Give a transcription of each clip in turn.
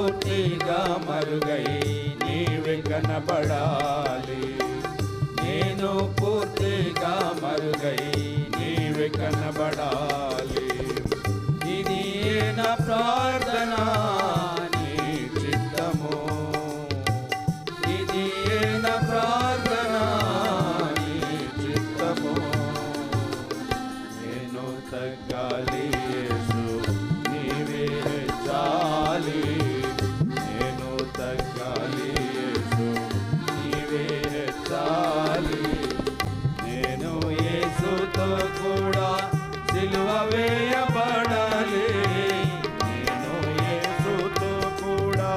పూర్తిగా మరుగై నీవే కనబడాలి. నేను పూర్తిగా మరుగై నీవే కనబడాలి. ఇది నా ప్రార్థన, నీ చిత్తము. ఇది నా ప్రార్థన, నీ చిత్తము. నేను తగ్గాలి యేసు, నీవే చాలి. నేను తగ్గాలి యేసు, నీవే చాలి. నేను యేసుతో కూడా సిలువ వేయబడాలి. నేను యేసుతో కూడా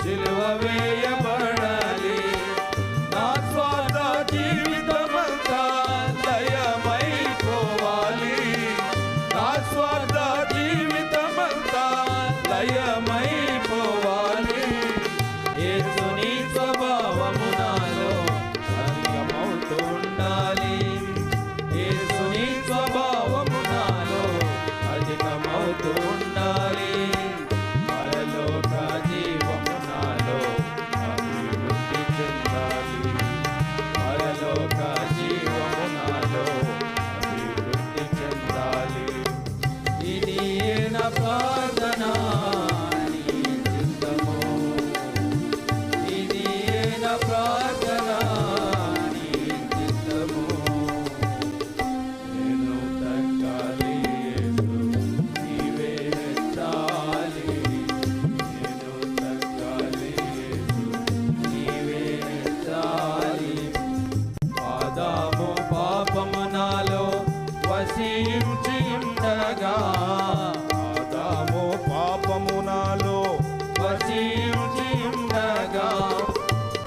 సిలువ వేయబడాలి. నా స్వార్థ జీవితమంతా లయమైపోవాలి. నా స్వార్థ జీవితమంతా లయమైపోవాలి. యేసుని స్వభావము నాలో అధికమవుతూ ఉండాలి. యేసుని స్వభావము నాలో అధికమవుతూ ఉండాలి. పరలోక జీవము నాలో అభివృద్ధి చెందాలి. పరలోక జీవము నాలో అభివృద్ధి చెందాలి. ఇది నా ప్రార్థన, నీ చిత్తము. ఇది నా ప్రార్థన, నీ చిత్తము. నేను తగ్గాలి యేసు, నీవే చాలి. నేను తగ్గాలి యేసు, నీవే చాలి. ఆదాము పాపము నాలో వసించి ఉండగా, ఆదాము పాపము నాలో వసించి ఉండగా,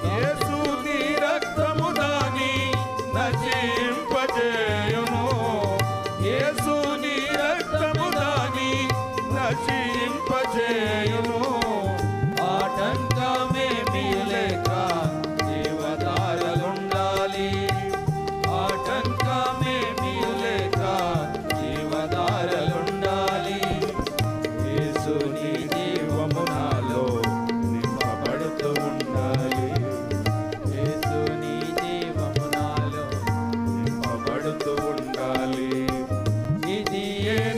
యేసు నీ రక్తము దాని నశింపజేయును. యేసు నీ రక్తము దాని నశింపజేయును. ఆటంకమేమీ లేక జీవధారలుండాలి. ఆటంకమేమీ లేక జీవధారలుండాలి. యేసు నీ జీవము నాలో నింపబడుతూ ఉండాలి. యేసు నీ జీవము నాలో నింపబడుతూ ఉండాలి. ఇది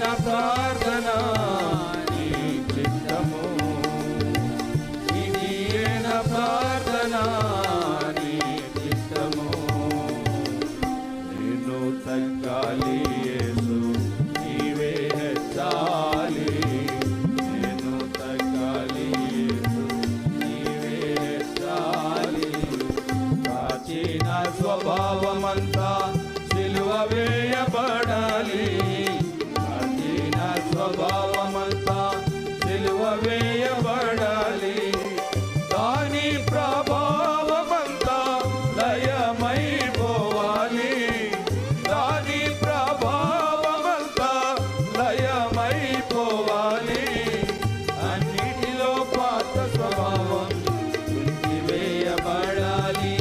నా ప్రార్థన, నీ చిత్తము. ఇది నా ప్రార్థన, నీ చిత్తము. నేను తగ్గాలి యేసు, నీవే చాలి. నేను తగ్గాలి యేసు, నీవే చాలి. ప్రాచీన స్వభావమంతా సిలువ వేయబడాలి. ప్రాచీన స్వభావమంతా సిలువ వేయబడాలి. దాని ప్రభావమంతా లయమైపోవాలి. దాని ప్రభావమంతా లయమైపోవాలి. అన్నిటిలో పాత స్వభావం వేయబడాలి.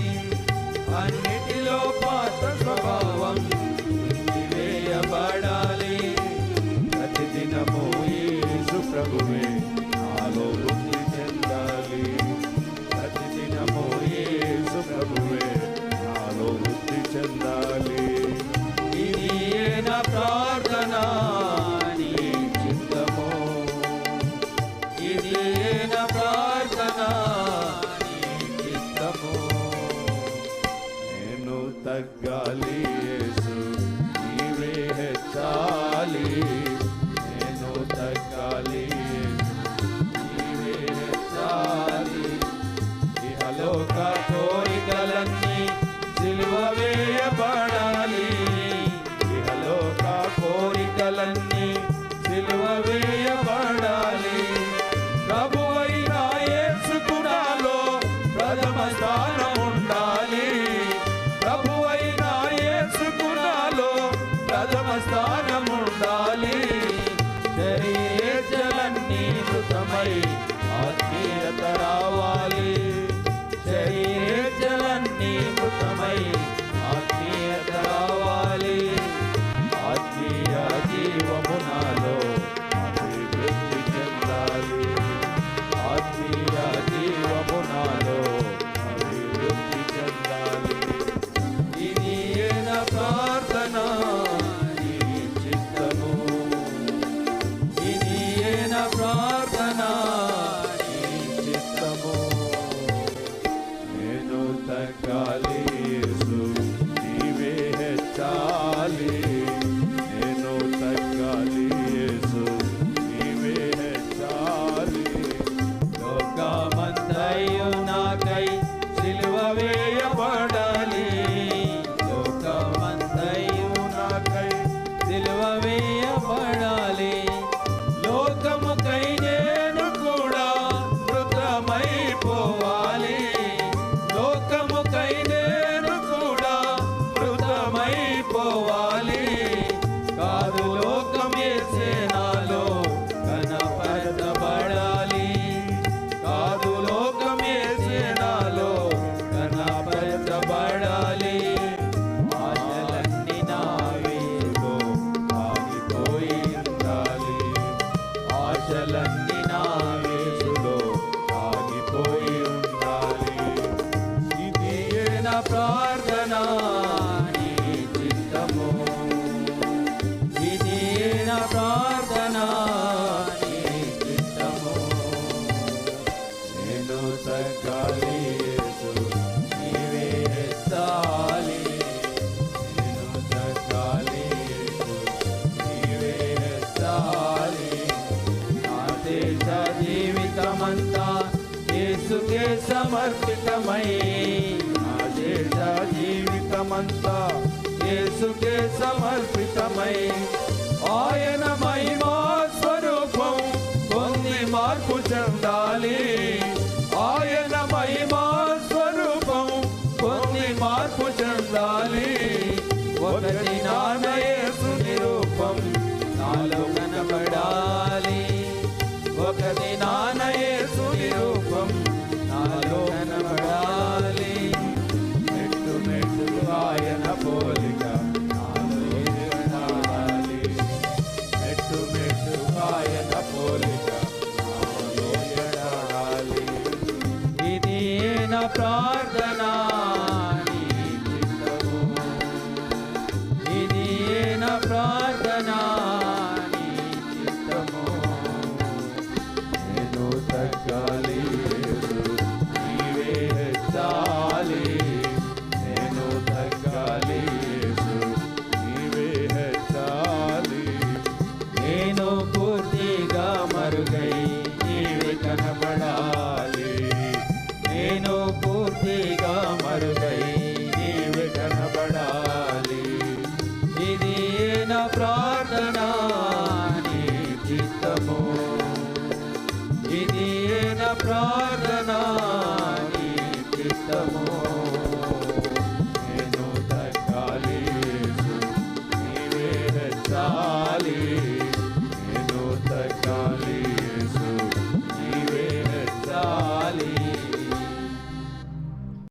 అన్నిటిలో పాత స్వభావం వేయబడాలి. ప్రతిదినము యేసు ప్రభువే నాలో వృద్ధి చెందాలి. ప్రతిదినము యేసు ప్రభువే నాలో వృద్ధి చెందాలి. ఇది నా ప్రార్థన, నీ చిత్తము. ఇది నా ప్రార్థన, నీ చిత్తము. నేను తగ్గాలి యేసు, నీవే చాలి. నేను తగ్గాలి యేసు, నీవే చాలి. ఇహలోక కోరికలన్నీ సిలువ వేయబడాలి. ఇహలోక కోరికలన్నీ సిలువ వేయబడాలి. ప్రభువైన యేసుకు నాలో ప్రథమ స్థానం ఉండాలి. ప్రభువైన యేసుకు నేను తగ్గాలి యేసు నీవే హెచ్చాలి నేను తగ్గాలి యేసు నీవే హెచ్చాలి నా దేశ జీవితమంతా యేసుకే సమర్పితమై నా దేశ జీవితమంతా యేసుకే సమర్పితమై ఆయన మహిమా స్వరూపం పొంది మార్పు చెందాలి ఆయన మహిమా స్వరూపం పొంది మార్పు చెందాలి ఒకటి నాన్న యేసు నిరూపం నాలో కనబడాలి ఒకటి నాన్న యేసు నిరూపం నాలో కనబడాలి మెట్టు మెట్టు ఆయన పోలిక నాలో ఎదగాలి మెట్టు మెట్టు ఆయన పోలిక నాలో ఎదగాలి ఇది నా ప్రార్థన నీ చిత్తము ఇది నా ప్రార్థన నీ చిత్తము నేను తగ్గాలి యేసు నీవే హెచ్చాలి నేను తగ్గాలి యేసు నీవే హెచ్చాలి నేను పూర్తిగా మరుగై నీవే కనబడాలి నేను పూర్తిగా మరుగై నీవే కనబడాలి ఇది నా